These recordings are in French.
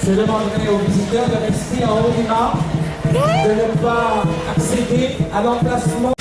Je demanderai aux visiteurs de rester en haut des marches, de ne pas accéder à l'emplacement.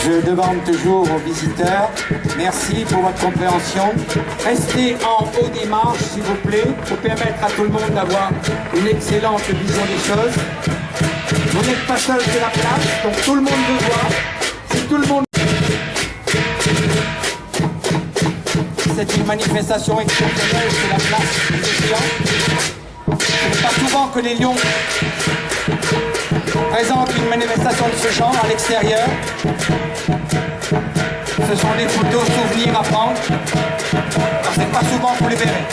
Je demande toujours aux visiteurs, merci pour votre compréhension. Restez en haut des marches, s'il vous plaît, pour permettre à tout le monde d'avoir une excellente vision des choses. Vous n'êtes pas seul sur la place, donc tout le monde veut voir. Si tout le monde... C'est une manifestation exceptionnelle sur la place des Océans. Ce n'est pas souvent que les Lions présentent une manifestation de ce genre à l'extérieur. Ce sont des photos souvenirs à prendre. C'est pas souvent que vous les verrez.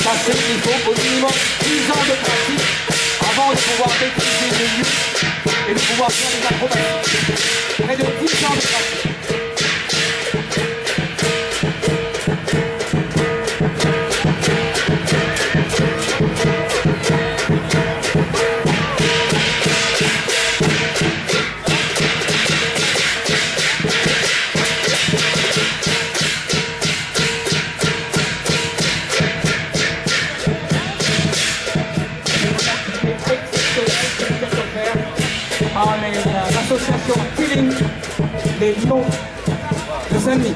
Sachez qu'il faut au minimum 10 ans de pratique avant de pouvoir maîtriser les lieux et de pouvoir faire des acrobaties. Près de 10 ans de pratique. Par l'association Killing les Lions de Saint-Denis.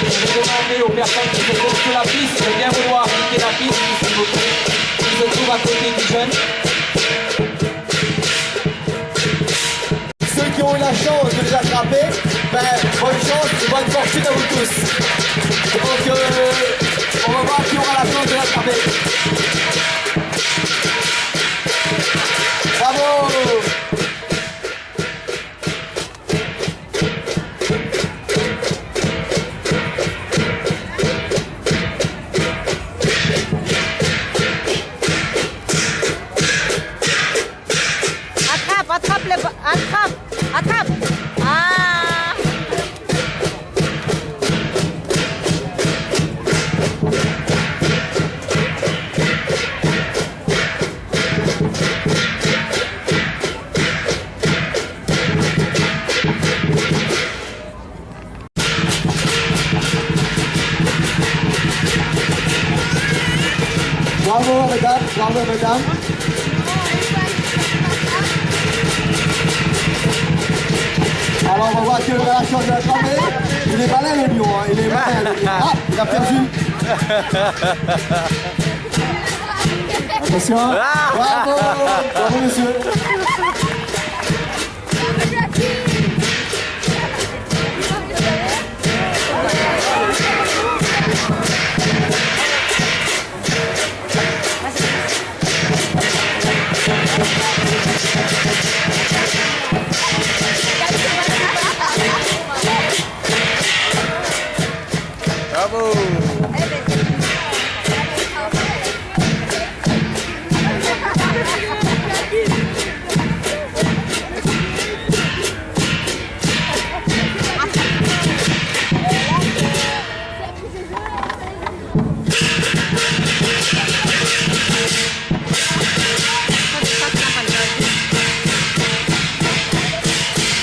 Je vais demander aux personnes qui se trouvent sur la piste de bien vouloir quitter la piste s'il vous plaît, qui se trouve à côté du jeune. Ceux qui ont eu la chance de les attraper, ben, bonne chance et bonne fortune à vous tous. Donc, on va voir qui aura la chance de l'attraper. Bravo! Attrape! Attrape! Ah! Bravo mesdames, bravo mesdames. Alors on voit que la chance de la tremper. Il est malin le lion, hein. Il est malin le lion. Ah, il a perdu. Attention. Bravo, bravo monsieur. Bravo.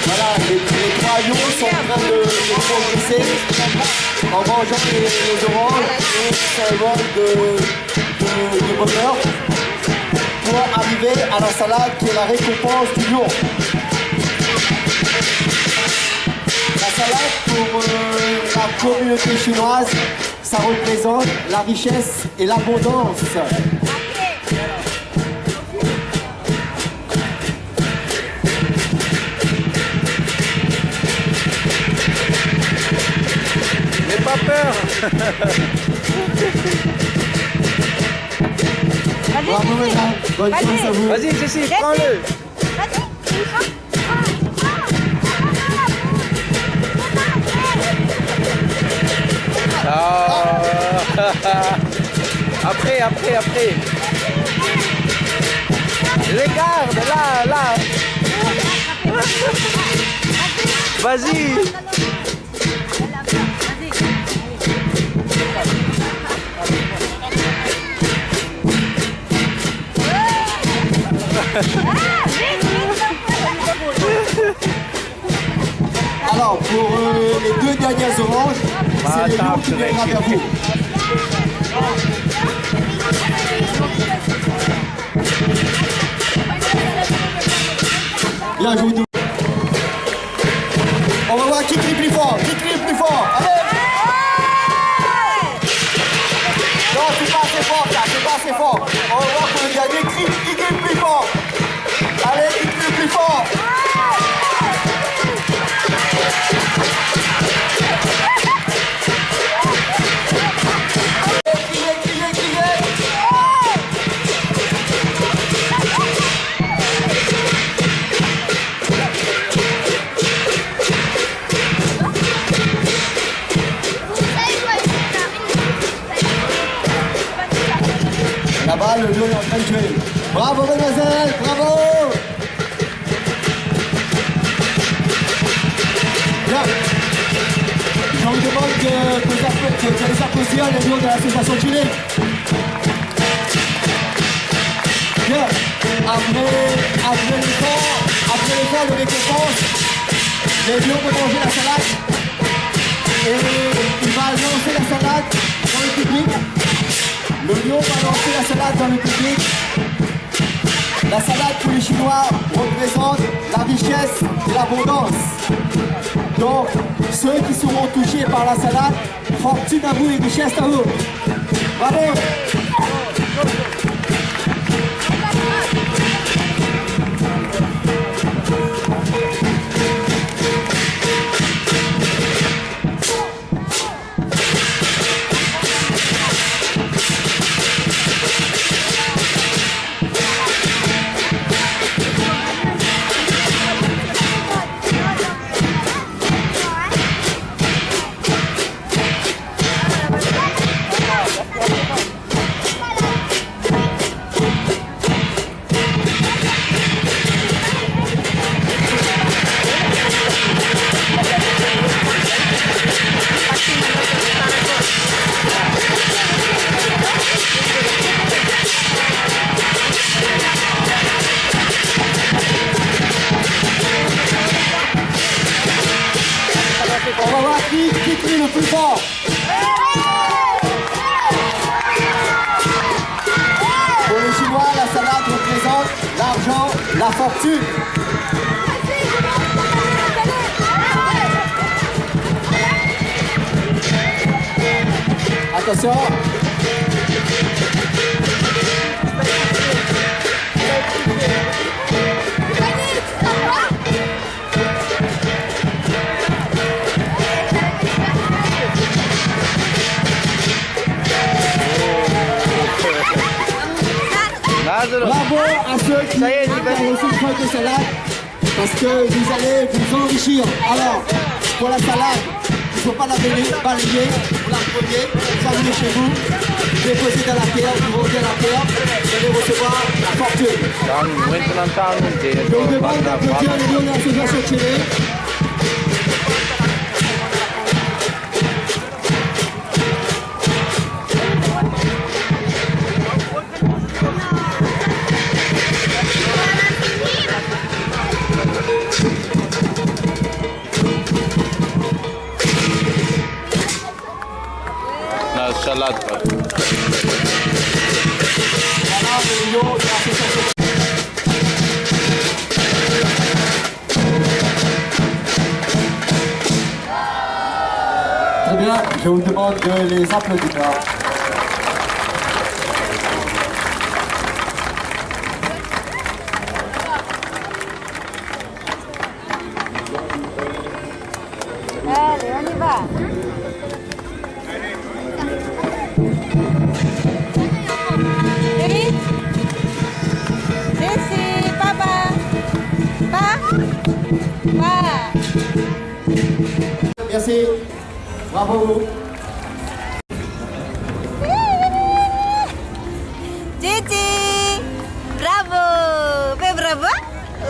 Voilà, les trois lions sont en train de progresser en mangeant les oranges et ça évoque de bonheur pour arriver à la salade qui est la récompense du lion. La salade pour la communauté chinoise, ça représente la richesse et l'abondance. N'aie pas peur. Bravo mesdames, bonne chance à vous. Vas-y, Jessie, prends-le. Ah. Après. Regarde, là. Vas-y. Alors, pour les deux dernières oranges, c'est le lion qui viendra vers vous. Bien joué. On va voir qui crie plus fort. Allez! Non, c'est pas assez fort, là, c'est pas assez fort. On va voir pour le dernier qui crie plus fort. Allez, qui crie plus fort. Là-bas, le lion est en train de tuer. Bravo, mademoiselle, bravo! Bien. Je vous demande que les applaudir les lions de l'association Chili. Bien. Après l'effort de récompense, les lions vont manger la salade. Et il va lancer la salade dans le public. Le lion va lancer la salade dans le public. La salade pour les Chinois représente la richesse et l'abondance. Donc, ceux qui seront touchés par la salade, fortune à vous et richesse à vous. Bravo! dessus. Attention. Bravo à ceux qui Ça y est, ont reçu une feuille de salade parce que vous allez vous enrichir. Alors, pour la salade, il ne faut pas la balayer, vous la prenez, vous amenez chez vous, déposez dans la terre, vous revenez à la terre, vous allez recevoir la fortune. Je vous demande d'applaudir les lions de l'association Chile. La salade. Voilà les lions de l'association. Très bien, je vous demande de les applaudir. Allez, on y va. Debbie? Jessie, papa. Pa. Merci, bravo. Cici, bravo. Fais bravo. Oh.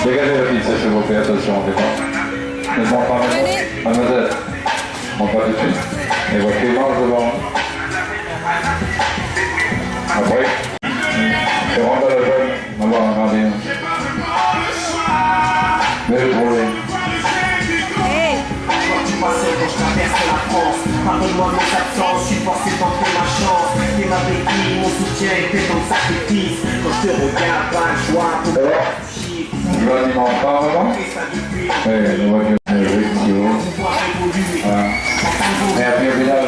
Dégagez la pizza s'il vous plaît, attention, on démarre. Ne monte pas maintenant. Mademoiselle, monte pas tout de suite. Et votre marche devant. Après, je rentre à la jeune, on va regarder. Mais le problème. Quand je traverse la France, pardonne-moi mes absences, je suis forcé tenter ma chance. T'es ma béquille, mon soutien et t'es ton sacrifice. Quand je te regarde, pas le choix pour Je l'alimente pas vraiment. Oui, on voit que le rythme qui vaut. Voilà. Et après au final,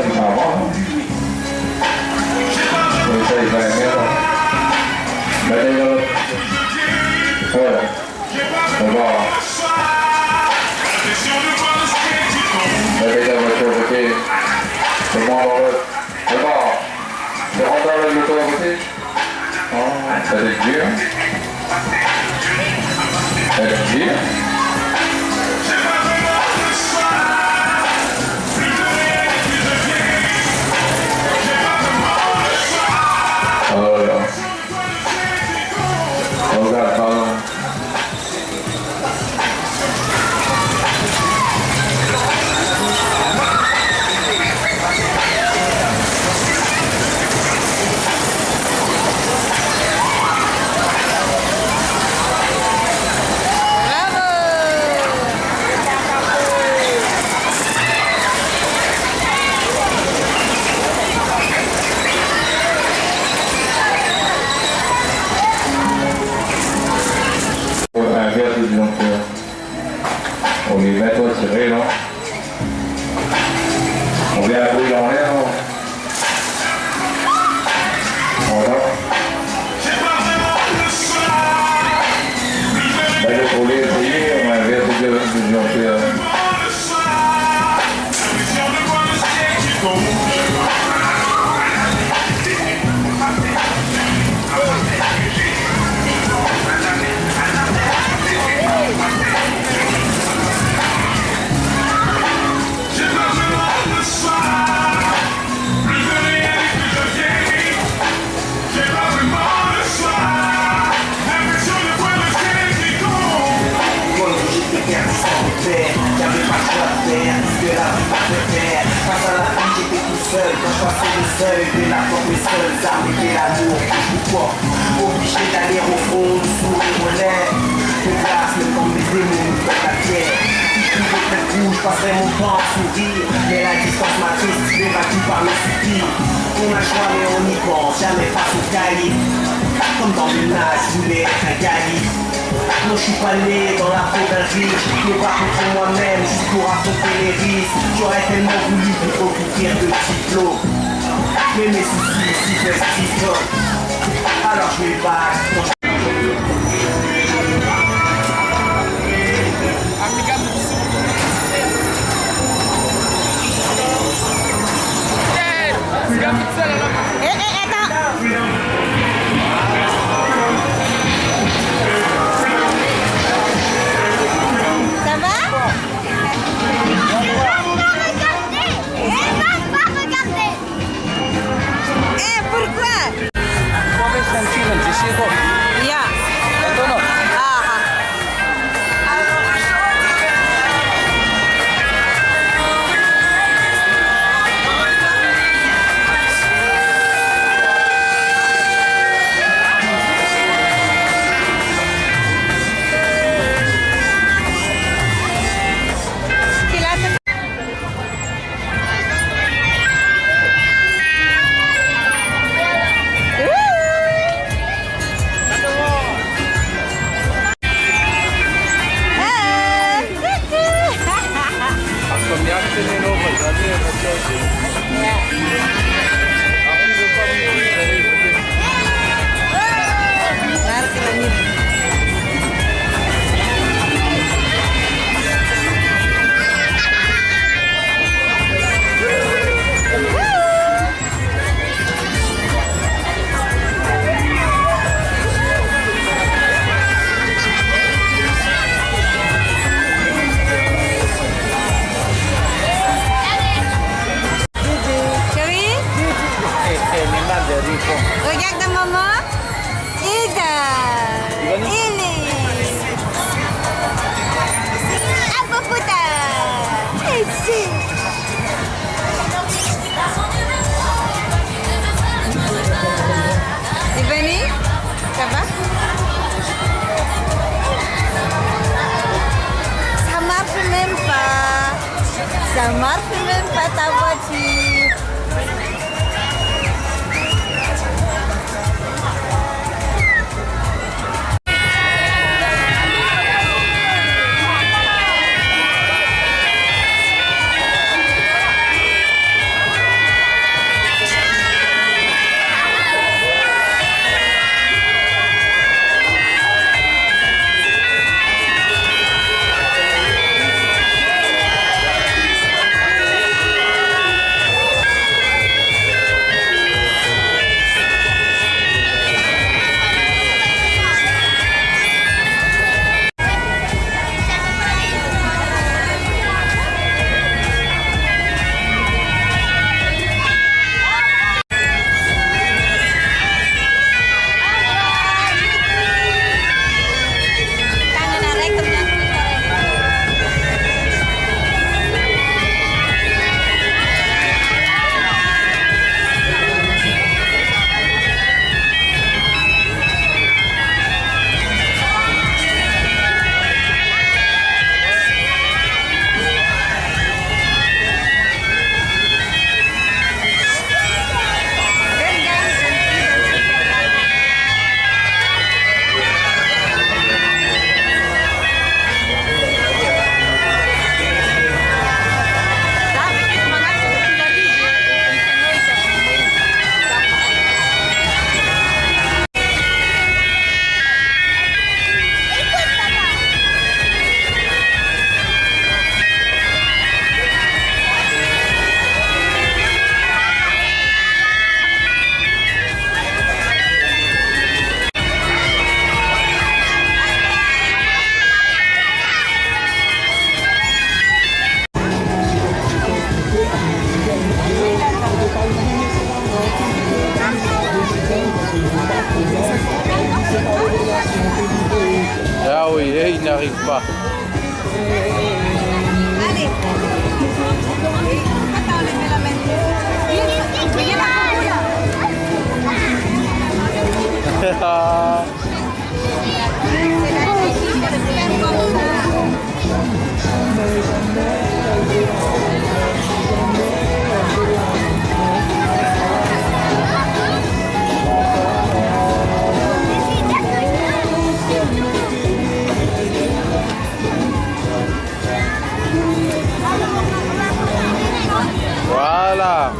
les mettre au tiré, là. On vient à brûler en l'air, là. Voilà. Ben, là, pour les essayer, on va verser de l'union. Quand je passais le seuil de la porte, mes seules armes étaient l'amour. Pourquoi? Obligé d'aller au front, le sourire aux lèvres. De glace, même quand mes démons nous font la pierre. Si je pouvais être rouge, je passerais mon temps à sourire. Mais la distance m'attriste, débattue par mes soupirs. On a joie mais on y pense, jamais face au calibre. Comme dans le nage, je voulais être un calibre. Non, je suis pas né dans la peau d'un riche, mais pas contre moi-même, juste pour affronter les risques. J'aurais tellement voulu vous recouvrir de diplômes, mais mes soucis si festifs. Alors je vais battre. Regarde maman. Ida. Ili. Apa puta. Ici. C'est venu? Ça va? Ça marche même pas. Ça marche même pas ta voiture. il n'arrive pas. Allez. Attends, le mets la main. Viens la Voilà.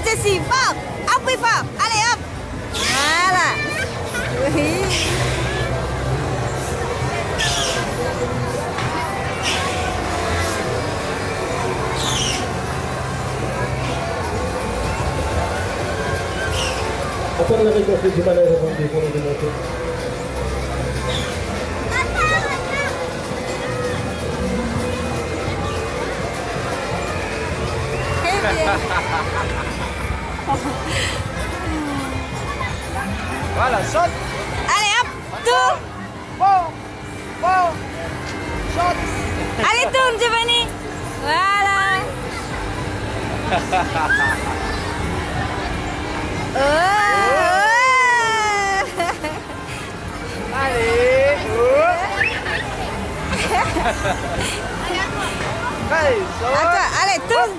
Jessie, pop! Up we pop! Allez, hop! Voilà! Oui! Attends la récolte du malaise avant de démonter. Voilà, saute. Allez, hop! Tourne! Saute. Allez, tourne, Giovanni! Voilà! Oh! Allez, ça va. Attends, allez, tourne.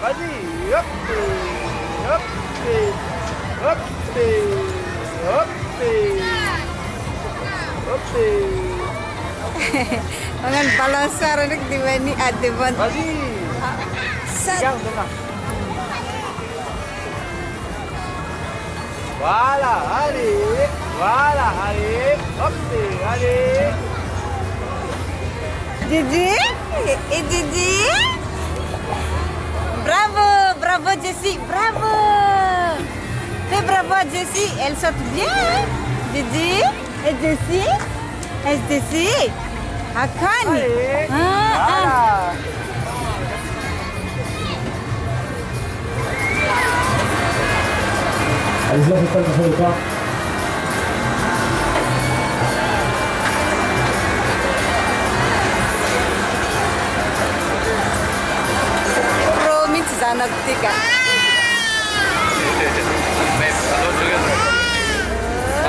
Vas-y, hop, hop, hop, hop, hop. Dengan balancer nak dibanding ada ban. Vas-y. Pegang tengah. Voilà, allez. Voilà, allez. Hop, allez. Didi, et Didi. Bravo, bravo Jessie, bravo. Fais bravo à Jessie, elle saute bien. Hein? Didi, et Jessie, et Jessie. Akan. Allez. Ah, Voilà. Allez-y, on fait pas le pas. Romit zanak tika.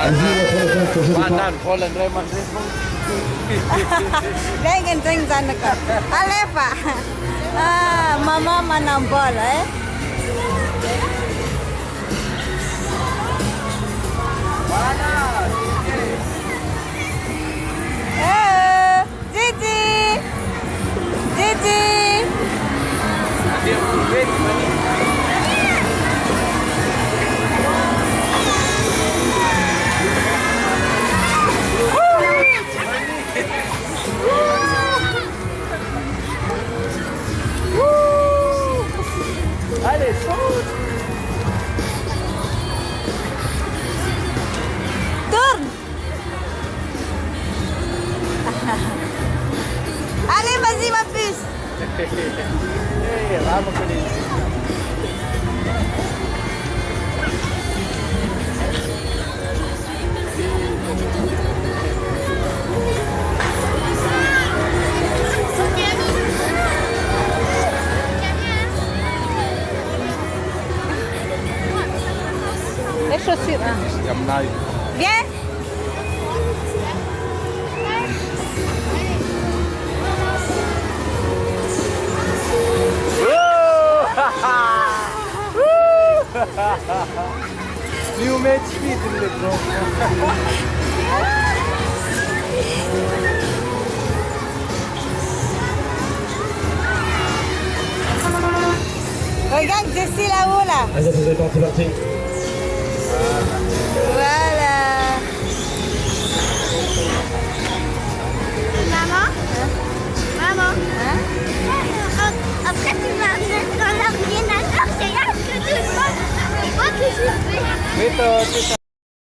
Allez-y, on fait le pas. Mandan, Holland, Raymond, Dengan teng zanak. Alepa. Ah, mama mana bola eh. Didi, Didi. Allez, saute. Tourne. Allez, vas-y ma puce. Vamos con él. Les chaussures. Hein. Viens. New match fit in the group. Regarde Jessie là-haut là. Allez, c'est parti, parti. Voilà. Maman, maman, Hein? après tu vas dans l'ordinateur, c'est là que tu vois que je fais. Vito,